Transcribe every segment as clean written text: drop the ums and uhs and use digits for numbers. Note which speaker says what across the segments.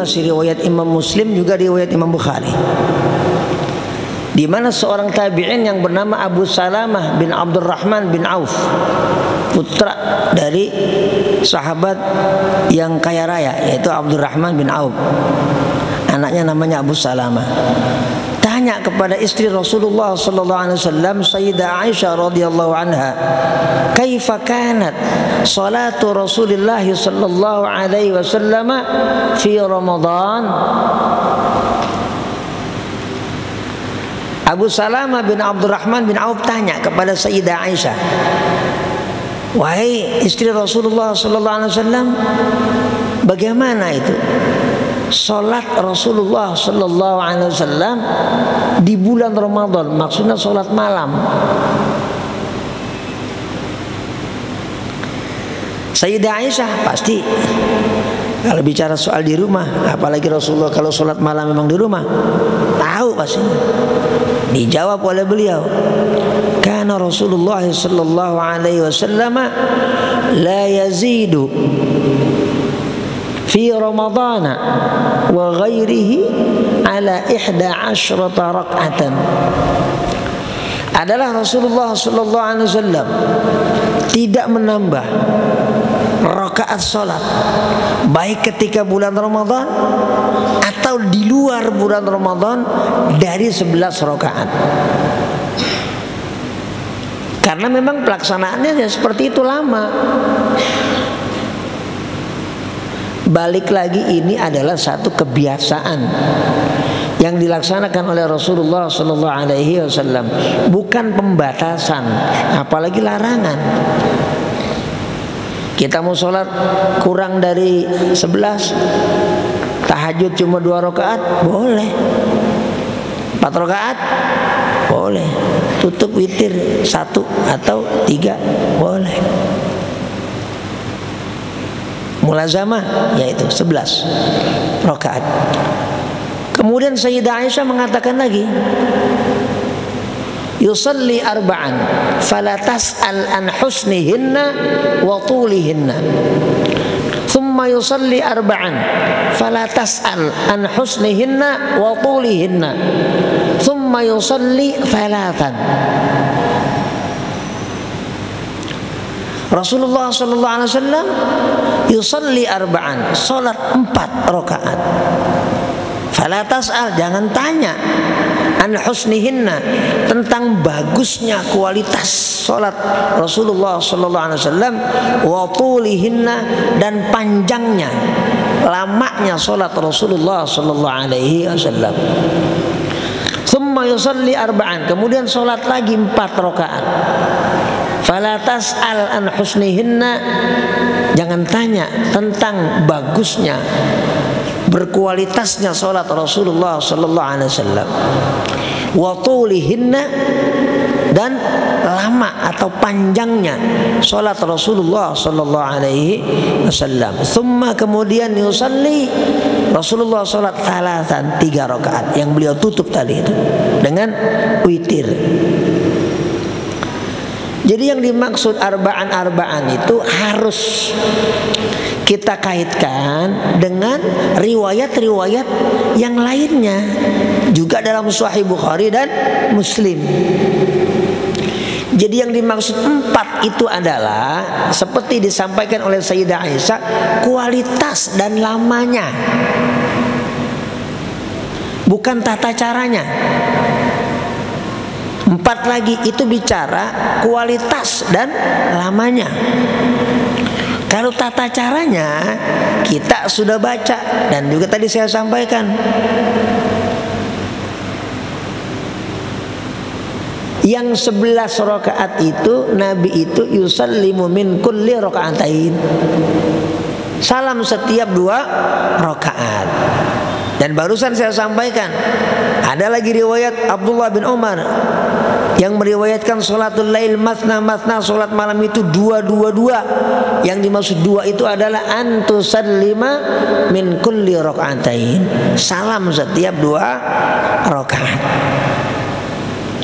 Speaker 1: masih riwayat Imam Muslim, juga riwayat Imam Bukhari, di mana seorang tabi'in yang bernama Abu Salamah bin Abdurrahman bin Auf, putra dari sahabat yang kaya raya yaitu Abdurrahman bin Auf, anaknya namanya Abu Salamah, tanya kepada istri Rasulullah sallallahu alaihi wasallam, Sayyidah Aisyah radhiyallahu anha, kaifa kanat salatu Rasulullah sallallahu alaihi wasallam fi Ramadan? Abu Salamah bin Abdurrahman bin Auf tanya kepada Sayyidah Aisyah, wahai istri Rasulullah sallallahu alaihi wasallam, bagaimana itu salat Rasulullah sallallahu alaihi wasallam di bulan Ramadan, maksudnya salat malam. Sayyidah Aisyah pasti kalau bicara soal di rumah, apalagi Rasulullah kalau salat malam memang di rumah, tahu pasti. Dijawab oleh beliau, kana Rasulullah sallallahu alaihi wasallam la yazidu fi Ramadhan wa ghairihi ala 11 rak'atan. Adalah Rasulullah sallallahu alaihi wasallam tidak menambah rakaat salat baik ketika bulan Ramadan atau di luar bulan Ramadan dari 11 rakaat. Karena memang pelaksanaannya ya seperti itu lama. Balik lagi, ini adalah satu kebiasaan yang dilaksanakan oleh Rasulullah sallallahu alaihi wasallam, bukan pembatasan, apalagi larangan. Kita mau sholat kurang dari 11, tahajud cuma 2 rakaat, boleh. 4 rakaat, boleh. Tutup witir 1 atau 3, boleh. Mulazamah yaitu 11 rakaat. Kemudian Sayyidah Aisyah mengatakan lagi, yusalli arba'an fala tas'al an husnihinna wa tulihinna, thumma yusalli arba'an fala tas'al an husnihinna wa tulihinna, thumma yusalli thalathan. Rasulullah sallallahu alaihi wasallam yusalli arba'an, salat 4 rakaat. Fala tas'al, jangan tanya, an husnihinna, tentang bagusnya kualitas salat Rasulullah sallallahu alaihi wasallam, wa tulihinna, dan panjangnya, lamanya salat Rasulullah sallallahu alaihi wasallam. Thumma yusalli arba'an, kemudian salat lagi 4 rakaat. Fala tas'al an husnihinna, jangan tanya tentang bagusnya, berkualitasnya salat Rasulullah sallallahu alaihi wasallam. Wa tulihinna, dan lama atau panjangnya salat Rasulullah sallallahu alaihi wasallam. Tsumma, kemudian yusalli, Rasulullah salat thalathan, 3 rakaat yang beliau tutup tadi itu dengan witir. Jadi yang dimaksud arba'an itu harus kita kaitkan dengan riwayat-riwayat yang lainnya juga dalam Sahih Bukhari dan Muslim. Jadi yang dimaksud 4 itu adalah seperti disampaikan oleh Sayyidah Aisyah, kualitas dan lamanya, bukan tata caranya. 4 lagi itu bicara kualitas dan lamanya. Kalau tata caranya kita sudah baca dan juga tadi saya sampaikan. Yang 11 rakaat itu Nabi itu yusallimu min kulli rakaatain, salam setiap 2 rakaat. Dan barusan saya sampaikan ada lagi riwayat Abdullah bin Umar yang meriwayatkan salatul lail mathna, salat malam itu 2. Yang dimaksud 2 itu adalah antusallima min kulli rakaatain, salam setiap 2 rakaat.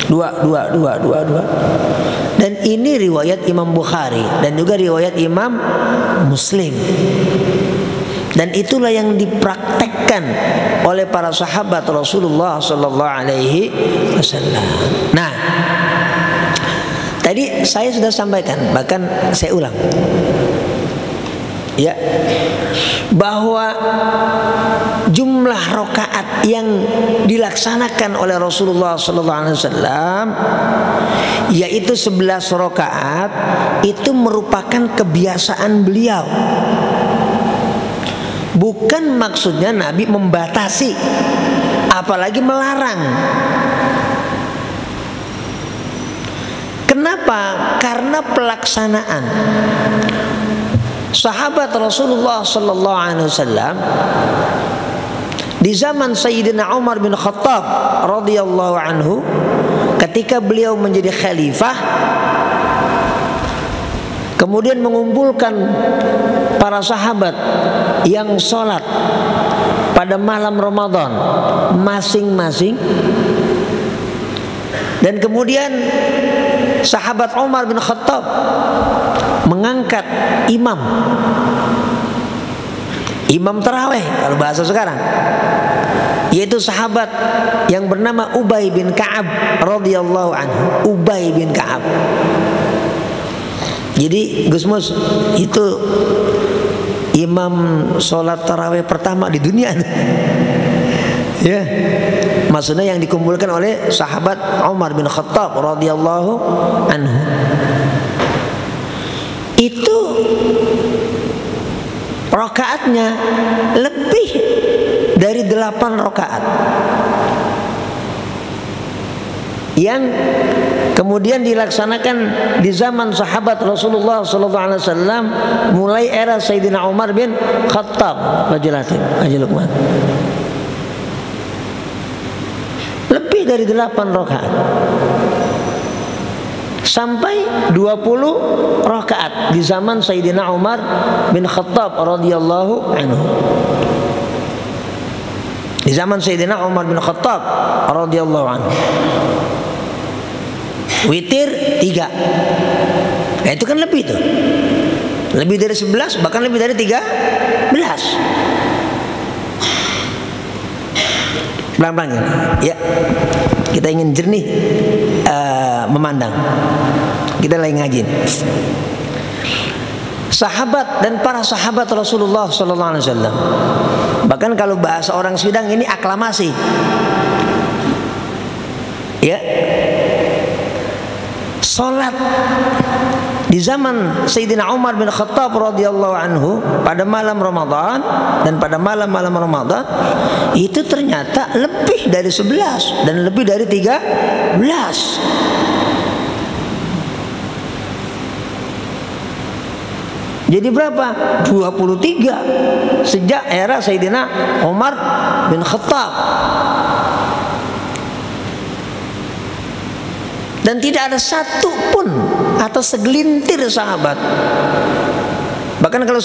Speaker 1: 2. Dan ini riwayat Imam Bukhari dan juga riwayat Imam Muslim. Dan itulah yang dipraktekkan oleh para sahabat Rasulullah sallallahu alaihi wasallam. Nah, tadi saya sudah sampaikan, bahkan saya ulang, ya, bahwa jumlah rakaat yang dilaksanakan oleh Rasulullah sallallahu alaihi wasallam yaitu 11 rakaat itu merupakan kebiasaan beliau. Bukan maksudnya Nabi membatasi, apalagi melarang. Kenapa? Karena pelaksanaan sahabat Rasulullah sallallahu alaihi wasallam di zaman Sayyidina Umar bin Khattab radhiyallahu anhu, ketika beliau menjadi khalifah, kemudian mengumpulkan para sahabat yang sholat pada malam Ramadan masing-masing, dan kemudian sahabat Umar bin Khattab mengangkat imam taraweh kalau bahasa sekarang, yaitu sahabat yang bernama Ubay bin Ka'ab radhiyallahu anhu. Ubay bin Ka'ab. Jadi Gus Mus itu imam sholat taraweh pertama di dunia. Ya, maksudnya yang dikumpulkan oleh sahabat Umar bin Khattab radhiyallahu anhu. Itu rakaatnya lebih dari 8 rakaat yang kemudian dilaksanakan di zaman sahabat Rasulullah SAW mulai era Sayyidina Umar bin Khattab Haji Luqman. Lebih dari 8 rakaat sampai 20 rakaat di zaman Sayyidina Umar bin Khattab radhiyallahu anhu. Di zaman Sayyidina Umar bin Khattab radhiyallahu anhu, witir 3. Nah, itu kan lebih tuh. Lebih dari 11, bahkan lebih dari 13. Pelan-pelan ya. Kita ingin jernih memandang. Kita lagi ngaji. Sahabat dan para sahabat Rasulullah sallallahu alaihi wasallam. Bahkan kalau bahasa orang sidang ini aklamasi. Ya. Salat di zaman Sayyidina Umar bin Khattab radhiyallahu anhu pada malam Ramadan dan pada malam-malam Ramadan itu ternyata lebih dari 11 dan lebih dari 13. Jadi berapa? 23 sejak era Sayyidina Umar bin Khattab. Dan tidak ada satu pun atau segelintir sahabat, bahkan kalau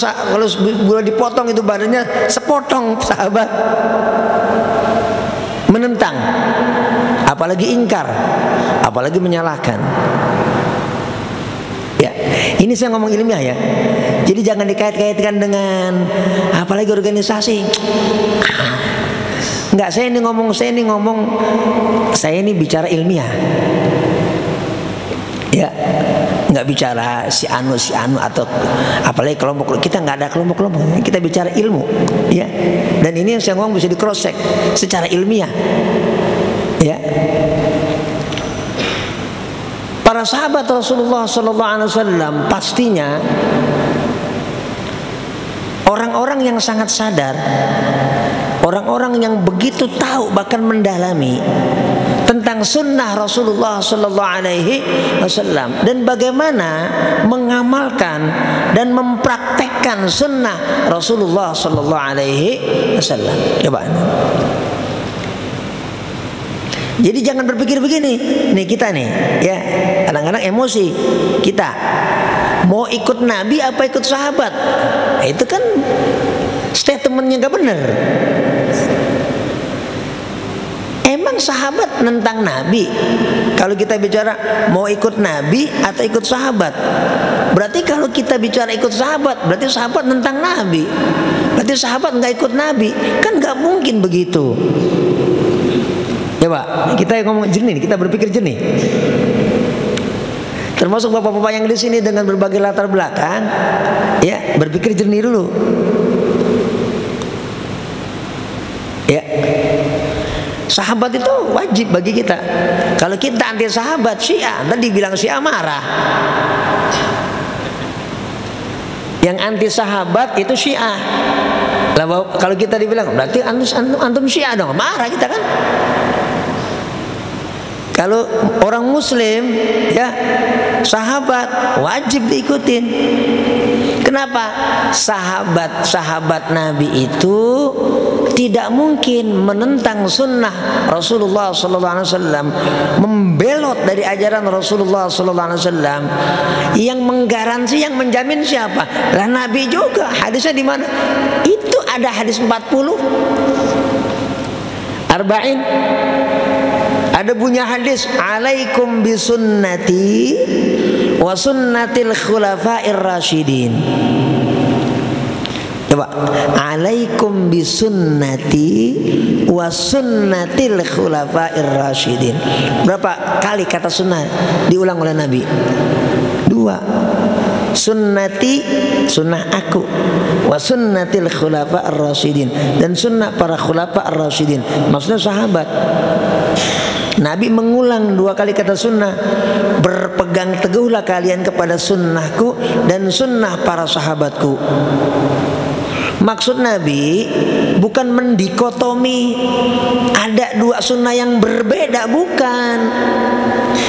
Speaker 1: boleh dipotong itu badannya sepotong sahabat, menentang, apalagi ingkar, apalagi menyalahkan. Ya, ini saya ngomong ilmiah ya. Jadi jangan dikait-kaitkan dengan apalagi organisasi. Enggak, saya ini ngomong, saya ini bicara ilmiah. Ya, nggak bicara si anu atau apalagi kelompok. Kita nggak ada kelompok-kelompok. Kita bicara ilmu, ya. Dan ini yang saya ngomong bisa di cross check secara ilmiah, ya. Para sahabat Rasulullah SAW pastinya orang-orang yang sangat sadar, orang-orang yang begitu tahu bahkan mendalami tentang sunnah Rasulullah Sallallahu Alaihi Wasallam dan bagaimana mengamalkan dan mempraktekkan sunnah Rasulullah Sallallahu Alaihi Wasallam. Coba. Jadi jangan berpikir begini, nih kita nih, ya kadang-kadang emosi kita mau ikut Nabi apa ikut sahabat, nah, itu kan statementnya gak bener. Emang sahabat nentang Nabi? Kalau kita bicara mau ikut Nabi atau ikut sahabat, berarti kalau kita bicara ikut sahabat, berarti sahabat nentang Nabi. Berarti sahabat nggak ikut Nabi, kan nggak mungkin begitu. Ya Pak, kita ngomong jernih, kita berpikir jernih. Termasuk bapak-bapak yang di sini dengan berbagai latar belakang, ya berpikir jernih dulu. Ya, sahabat itu wajib bagi kita. Kalau kita anti sahabat, Syiah, tadi bilang Syiah marah. Yang anti sahabat itu Syiah. Lah kalau kita dibilang berarti antum Syiah dong, marah kita kan. Kalau orang Muslim, ya sahabat wajib diikutin. Kenapa? Sahabat Nabi itu tidak mungkin menentang sunnah Rasulullah SAW, membelot dari ajaran Rasulullah SAW. Yang menggaransi, yang menjamin siapa? Lah Nabi juga. Hadisnya di mana? Itu ada hadis 40, Arba'in. Ada punya hadis, alaikum bisunnati wa sunnatil khulafa'ir rasyidin. Coba, alaikum bisunnati wa sunnatil khulafa'ir rasyidin. Berapa kali kata sunnah diulang oleh Nabi? 2. Sunnati, sunnah aku, wa sunnatil khulafa'ir rasyidin, dan sunnah para khulafa'ir rasyidin. Maksudnya sahabat. Nabi mengulang 2 kali kata sunnah. Berpegang teguhlah kalian kepada sunnahku dan sunnah para sahabatku. Maksud Nabi bukan mendikotomi ada 2 sunnah yang berbeda, bukan,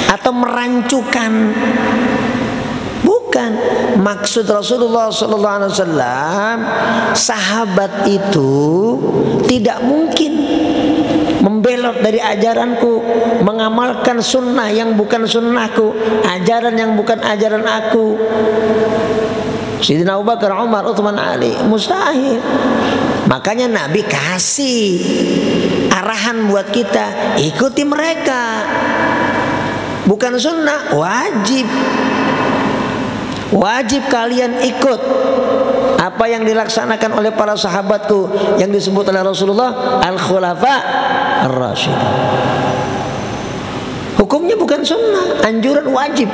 Speaker 1: atau merancukan, bukan. Maksud Rasulullah SAW, sahabat itu tidak mungkin membelot dari ajaranku, mengamalkan sunnah yang bukan sunnahku, ajaran yang bukan ajaran aku. Sayyidina Abu Bakar, Umar, Utsman, Ali, mustahil. Makanya Nabi kasih arahan buat kita, ikuti mereka. Bukan sunnah, wajib. Wajib kalian ikut apa yang dilaksanakan oleh para sahabatku yang disebut oleh Rasulullah al-khulafa ar-rasyidin. Hukumnya bukan sunnah, anjuran wajib.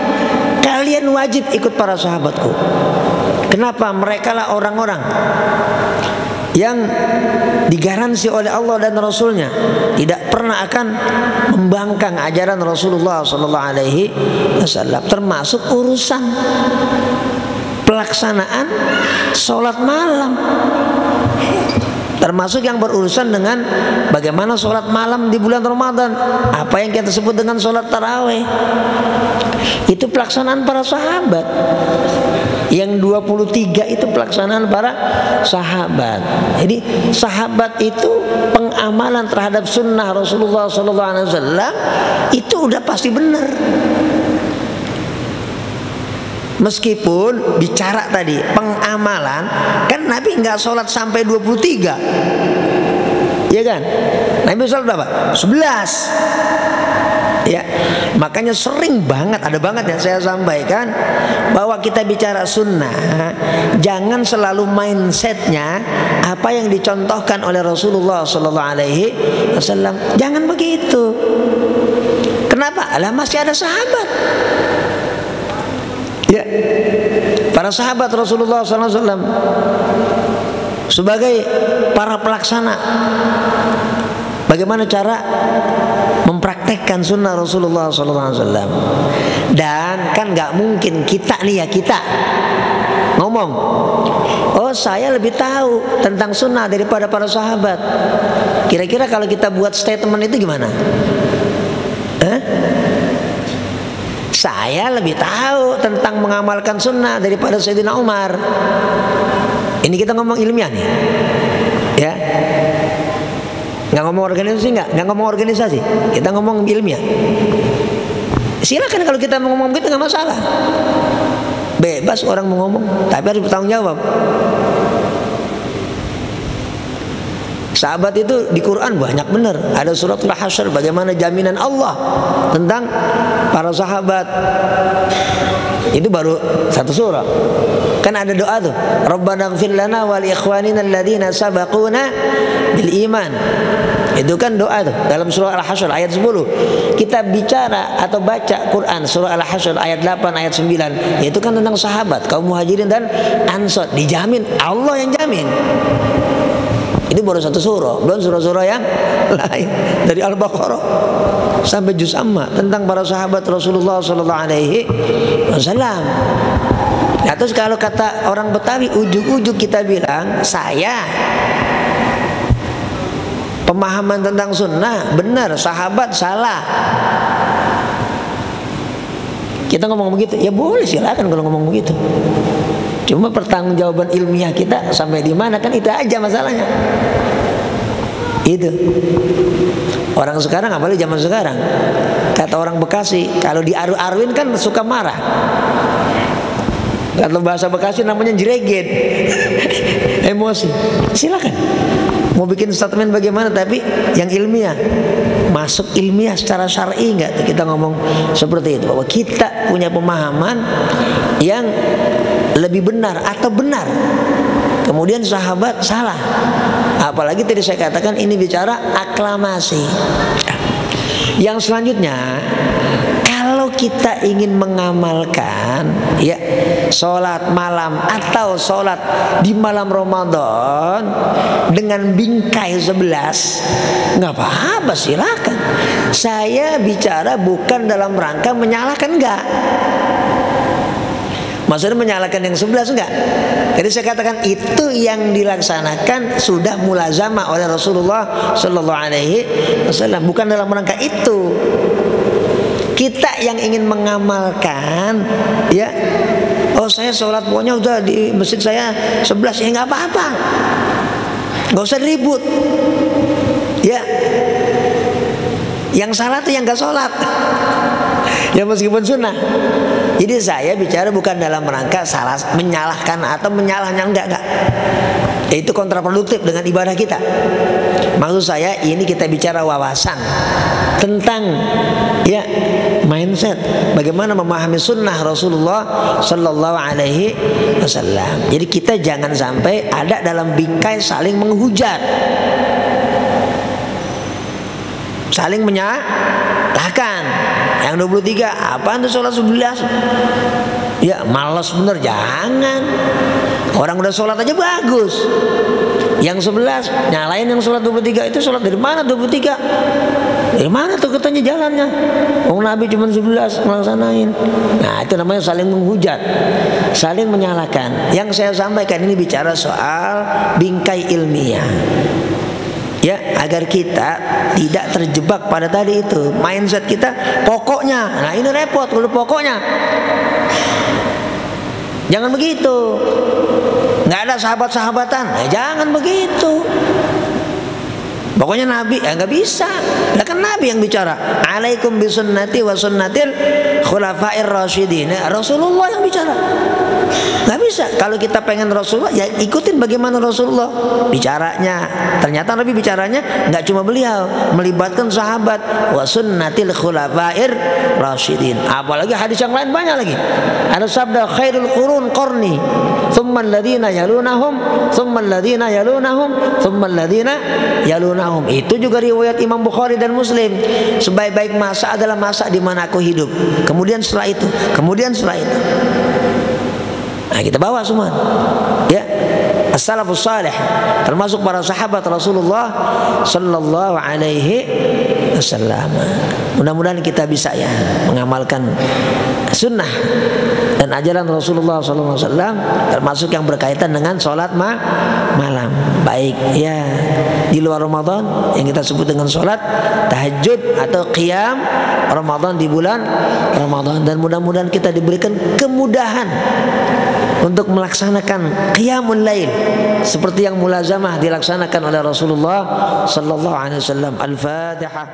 Speaker 1: Kalian wajib ikut para sahabatku. Kenapa? Mereka lah orang-orang yang digaransi oleh Allah dan Rasulnya tidak pernah akan membangkang ajaran Rasulullah SAW, termasuk urusan pelaksanaan sholat malam, termasuk yang berurusan dengan bagaimana sholat malam di bulan Ramadan, apa yang kita sebut dengan sholat taraweh. Itu pelaksanaan para sahabat. Yang 23 itu pelaksanaan para sahabat. Jadi sahabat itu pengamalan terhadap sunnah Rasulullah SAW itu udah pasti benar. Meskipun bicara tadi pengamalan, kan Nabi nggak sholat sampai 23, ya kan? Nabi sholat berapa? 11. Ya, makanya sering banget, ada banget yang saya sampaikan bahwa kita bicara sunnah, jangan selalu mindsetnya apa yang dicontohkan oleh Rasulullah SAW. Jangan begitu. Kenapa? Alah, masih ada sahabat. Ya, para sahabat Rasulullah SAW sebagai para pelaksana, bagaimana cara mempraktekkan sunnah Rasulullah SAW. Dan kan nggak mungkin kita nih ya, kita ngomong, oh saya lebih tahu tentang sunnah daripada para sahabat. Kira-kira kalau kita buat statement itu gimana? Saya lebih tahu tentang mengamalkan sunnah daripada Sayyidina Umar. Ini kita ngomong ilmiah nih, ya. Nggak ngomong organisasi, nggak ngomong organisasi, kita ngomong ilmiah. Silakan kalau kita mau ngomong gitu, nggak masalah, bebas orang mau ngomong, tapi harus bertanggung jawab. Sahabat itu di Quran banyak benar. Ada suratul Hasyr, bagaimana jaminan Allah tentang para sahabat. Itu baru satu surah. Kan ada doa tuh, Rabbana ighfir lana wa li ikhwanina alladziina sabaquna bil iman. Itu kan doa tuh dalam surah Al-Hasyr ayat 10. Kita bicara atau baca Quran surah Al-Hasyr ayat 8 ayat 9, itu kan tentang sahabat, kaum Muhajirin dan Ansor. Dijamin, Allah yang jamin. Ini baru satu surah, belum surah-surah yang lain dari Al-Baqarah sampai Juz Amma tentang para sahabat Rasulullah Sallallahu Alaihi Wasallam. Nah, terus kalau kata orang Betawi, ujuk-ujuk kita bilang saya pemahaman tentang sunnah benar, sahabat salah. Kita ngomong begitu, ya boleh, silakan kalau ngomong begitu. Cuma pertanggungjawaban ilmiah kita sampai di mana, kan itu aja masalahnya. Itu orang sekarang, apalagi zaman sekarang, kata orang Bekasi, kalau diaru-aruin kan suka marah. Kalau bahasa Bekasi namanya jereget, emosi. Silakan mau bikin statement bagaimana, tapi yang ilmiah, masuk ilmiah secara syar'i enggak? Kita ngomong seperti itu, bahwa kita punya pemahaman yang lebih benar atau benar, kemudian sahabat salah. Apalagi tadi saya katakan ini bicara aklamasi. Yang selanjutnya, kalau kita ingin mengamalkan ya sholat malam atau sholat di malam Ramadan dengan bingkai 11, nggak apa-apa, silakan. Saya bicara bukan dalam rangka menyalahkan, enggak. Maksudnya menyalahkan yang 11 enggak. Jadi saya katakan itu yang dilaksanakan sudah mulazamah oleh Rasulullah Sallallahu Alaihi Wasallam, bukan dalam rangka itu. Kita yang ingin mengamalkan, ya, oh saya sholat pokoknya udah di masjid saya 11, ya nggak apa-apa, nggak usah ribut, ya. Yang salah tuh yang nggak sholat, ya meskipun sunnah. Jadi saya bicara bukan dalam rangka salah, menyalahkan atau menyalahnya, enggak. Itu kontraproduktif dengan ibadah kita. Maksud saya ini kita bicara wawasan tentang ya mindset, bagaimana memahami sunnah Rasulullah Sallallahu Alaihi Wasallam. Jadi kita jangan sampai ada dalam bingkai saling menghujat, saling menyalahkan. Yang 23, apaan tuh sholat 11? Ya malas bener, jangan. Orang udah sholat aja bagus. Yang 11 nyalain yang sholat 23, itu sholat dari mana 23? Dari mana tuh katanya jalannya? Nabi cuma 11 melaksanain. Nah itu namanya saling menghujat, saling menyalahkan. Yang saya sampaikan ini bicara soal bingkai ilmiah, ya, agar kita tidak terjebak pada tadi itu mindset kita pokoknya. Nah ini repot kalau pokoknya. Jangan begitu. Nggak ada sahabat-sahabatan, nah, jangan begitu. Pokoknya Nabi, ya nggak bisa. Nah, kan Nabi yang bicara, alaikum bisunnati wa sunnatil khulafair rasyidin. Rasulullah yang bicara. Nggak bisa. Kalau kita pengen Rasulullah, ya ikutin bagaimana Rasulullah bicaranya. Ternyata Nabi bicaranya nggak cuma beliau, melibatkan sahabat. Wa sunnatil khulafair rasyidin. Apalagi hadis yang lain banyak lagi. Ada sabda khairul qurun qarni, thumma alladhina yalunahum, thumma alladhina yalunahum, thumma alladhina yalunahum. Itu juga riwayat Imam Bukhari dan Muslim. Sebaik-baik masa adalah masa di mana aku hidup. Kemudian setelah itu, kemudian setelah itu. Nah, kita bawa semua, ya, as-salafus salih, termasuk para sahabat Rasulullah Sallallahu Alaihi Wasallam. Mudah-mudahan kita bisa ya mengamalkan sunnah dan ajaran Rasulullah Sallallahu Alaihi Wasallam, termasuk yang berkaitan dengan sholat malam, baik ya di luar Ramadan yang kita sebut dengan sholat tahajud atau qiyam Ramadan di bulan Ramadan. Dan mudah-mudahan kita diberikan kemudahan untuk melaksanakan qiyamul lail seperti yang mulazamah dilaksanakan oleh Rasulullah Sallallahu Alaihi Wasallam. Al-Fatihah.